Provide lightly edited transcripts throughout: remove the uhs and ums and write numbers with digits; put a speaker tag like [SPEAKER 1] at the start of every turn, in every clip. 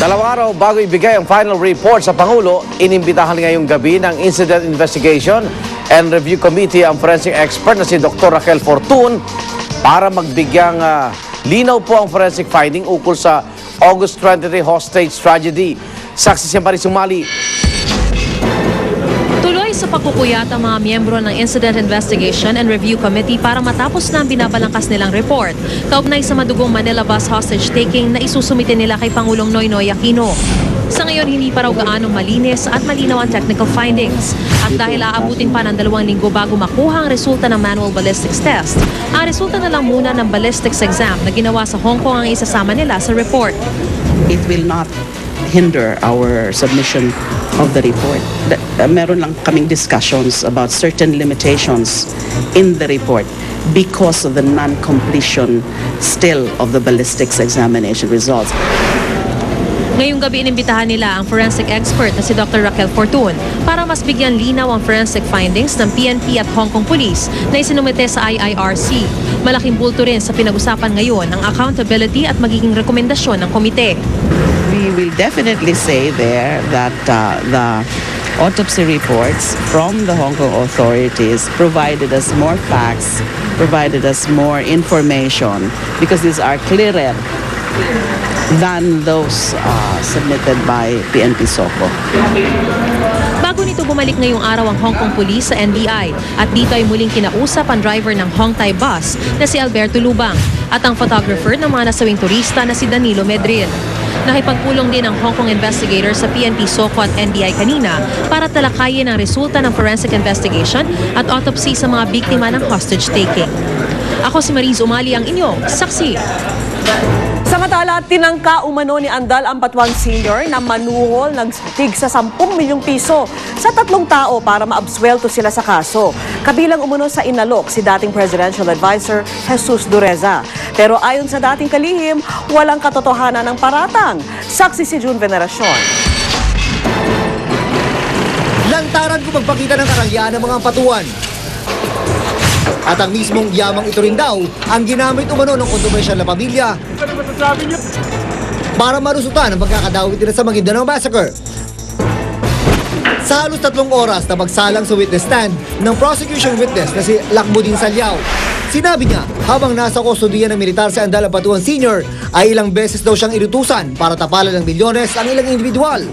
[SPEAKER 1] Dalawang araw bago ibigay ang final report sa Pangulo, inimbitahan ngayong gabi ng Incident Investigation and Review Committee ang forensic expert na si Dr. Raquel Fortun para magbigyang linaw po ang forensic finding ukol sa August 23 hostage tragedy. Saksi si Maris Umali.
[SPEAKER 2] Tuloy sa pagpupuyat ang mga miyembro ng Incident Investigation and Review Committee para matapos na ang binabalangkas nilang report kaugnay sa madugong Manila bus hostage taking na isusumite nila kay Pangulong Noynoy Aquino. Sa ngayon, hindi pa raw gaanong malinis at malinaw ang technical findings. At dahil aabutin pa ng 2 linggo bago makuha ang resulta ng manual ballistics test, ang resulta na lang muna ng ballistics exam na ginawa sa Hong Kong ang isasama nila sa report.
[SPEAKER 3] It will not hinder our submission of the report. Meron lang kaming discussions about certain limitations in the report because of the non-completion still of the ballistics examination results.
[SPEAKER 2] Ngayong gabi inimbitahan nila ang forensic expert na si Dr. Raquel Fortun para mas bigyan linaw ang forensic findings ng PNP at Hong Kong Police na isinumite sa IIRC. Malaking bulto rin sa pinag-usapan ngayon ang accountability at magiging rekomendasyon ng komite.
[SPEAKER 3] We will definitely say there that the autopsy reports from the Hong Kong authorities provided us more facts, provided us more information, because these are clearer than those submitted by PNP SOCO.
[SPEAKER 2] Bago nito bumalik ngayong araw ang Hong Kong Police sa NBI at dito ay muling kinausap ang driver ng Hong Thai bus na si Alberto Lubang at ang photographer ng mga nasawing turista na si Danilo Medril. Nakipagpulong din ang Hong Kong investigator sa PNP SOCO at NBI kanina para talakayin ang resulta ng forensic investigation at autopsy sa mga biktima ng hostage taking. Ako si Maris Umali, ang inyong saksi.
[SPEAKER 4] Samantala, tinangka umano ni Andal Ampatuan Sr. na manuhol ng tig sa 10 milyong piso sa 3 tao para maabswelto sila sa kaso. Kabilang umano sa inalok si dating Presidential Advisor Jesus Dureza. Pero ayon sa dating kalihim, walang katotohanan ng paratang. Saksi si June Veneracion.
[SPEAKER 5] Lantaran ko magpakita ng karangyaan ng mga Ampatuan. At ang mismong yamang ito rin daw ang ginamit umano ng kontrobersyal na pamilya para marusutan ang pagkakadawit nila sa Maguindanao Massacre. Sa halos 3 oras na magsalang sa witness stand ng prosecution witness na si Lakmudin Salyao, sinabi niya habang nasa kustodiya ng militar si Andal Ampatuan Sr. ay ilang beses daw siyang inutusan para tapalan ng milyones ang ilang individual.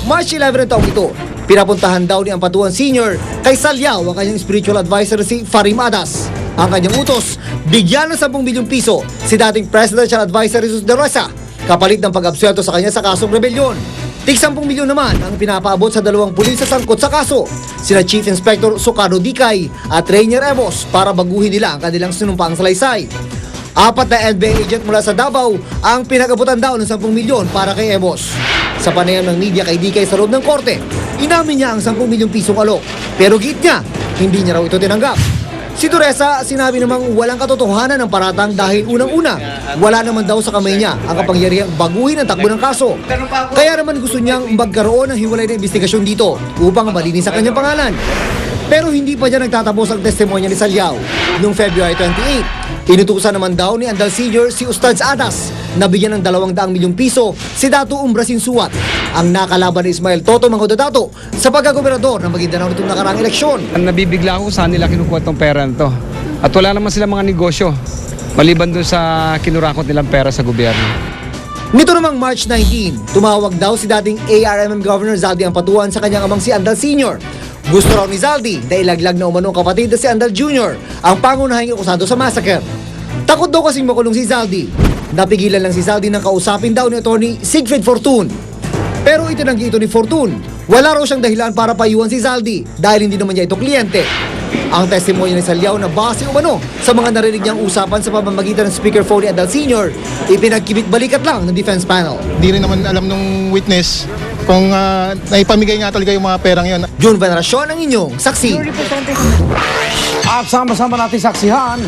[SPEAKER 5] March 11 taong ito, pinapuntahan daw ni Ampatuan Sr. kay Salyao ang kanyang spiritual advisor si Farim Adas. Ang kanyang utos, bigyan ng 10 milyong piso si dating Presidential Advisor Jesus Dureza kapalit ng pag-absuelto sa kanya sa kasong rebelyon. Tig 10 milyon naman ang pinapaabot sa 2 pulis sa sangkot sa kaso, sina Chief Inspector Socado Dicay at Rainier Evos para baguhin nila ang kanilang sinumpaang salaysay. 4 na NBI agent mula sa Davao ang pinag-abutan daw ng 10 milyon para kay Evos. Sa panayam ng media kay Dicay sa loob ng korte, inamin niya ang 10 milyong pisong alok, pero git niya, hindi niya raw ito tinanggap. Si Dureza sinabi namang walang katotohanan ng paratang dahil unang-una, wala naman daw sa kamay niya ang kapangyarihang baguhin ang takbo ng kaso. Kaya naman gusto niyang magkaroon ng hiwalay na investigasyon dito upang malinis sa kanyang pangalan. Pero hindi pa niya nagtatapos ang testimonya ni Salyao. Noong February 28, inutusan naman daw ni Andal Sr. si Ustads Adas na bigyan ng 200 milyong piso si Dato Umbrasin Suwat, ang nakalaban ni Ismael Toto Mangudadato sa pagkagobernador ng Maguindanao nitong nakaraang eleksyon.
[SPEAKER 6] Nabibigla ako saan nila kinukuha itong pera na to. At wala naman sila mga negosyo, maliban dun sa kinurakot nilang pera sa gobyerno.
[SPEAKER 5] Nito namang March 19, tumawag daw si dating ARMM Governor Zaldi Ampatuan sa kanyang amang si Andal Sr. Gusto raw ni Zaldi na ilaglag na umanong kapatid na si Andal Jr., ang pangunahing akusado sa massacre. Takot daw kasing makulong si Zaldi. Napigilan lang si Zaldi nang kausapin daw ni Atty. Siegfried Fortun. Pero itinanggi ito ni Fortun. Wala raw siyang dahilan para payuhan si Zaldi dahil hindi naman niya ito kliyente. Ang testimonya ni Salyao na base umano sa mga narinig niyang usapan sa pamamagitan ng speakerphone ni Andal Sr., ipinagkibit balikat lang ng defense panel.
[SPEAKER 7] Hindi rin naman alam nung witness kung naipamigay nga talaga yung mga perang yon.
[SPEAKER 5] June Veneracion ang inyong saksi.
[SPEAKER 1] At sama-sama natin saksihan,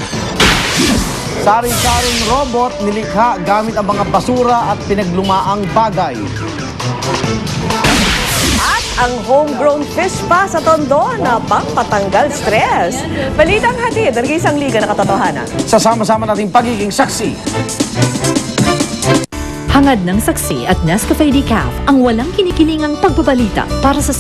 [SPEAKER 1] saring-saring robot nilikha gamit ang mga basura at pinaglumaang bagay.
[SPEAKER 4] At ang homegrown fish pa sa Tondo na pampatanggal stress. Balitang hatid ng isang liga na katotohanan.
[SPEAKER 1] Sa sama-sama nating pagiging saksi.
[SPEAKER 8] Hangad ng saksi at Nescafe Decaf ang walang kinikilingang pagbabalita para sa